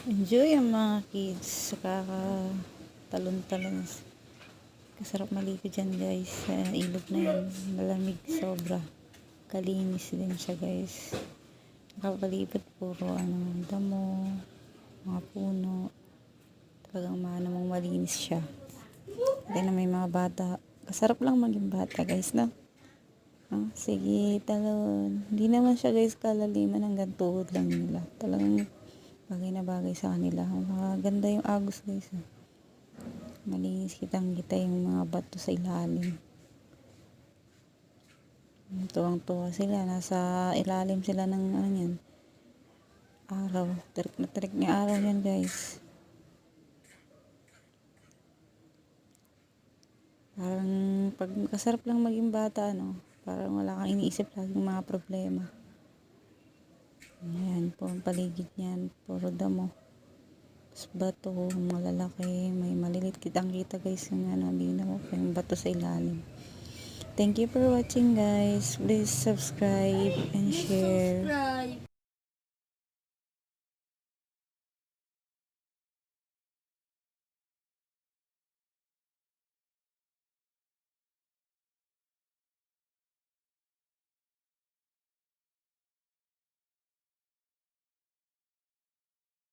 Enjoy ang mga kids sa kakatalon-talon. Kasarap maligo dyan guys. Sa ilog na yan. Malamig sobra. Kalinis din siya guys. Nakapalipad puro damo, mga puno. Talagang mong malinis siya. At na may mga bata. Kasarap lang maging bata guys, no? Sige, talon. Hindi naman siya guys kalaliman, hanggang tuhod lang nila. Talagang bagay na bagay sa kanila. Maganda yung agos guys. Malinis kitang-kita yung mga bato sa ilalim. Tuwang-tuwa sila. Nasa ilalim sila ng yan, araw. Tarik na tarik niya araw yan guys. Parang kasarap lang maging bata, no? Parang wala kang iniisip laging mga problema. Ayan po ang paligid niyan. Puro damo. Bato, mga lalaki. May malilit kitang-kita guys yung linaw. Yung bato sa ilalim. Thank you for watching guys. Please subscribe and share.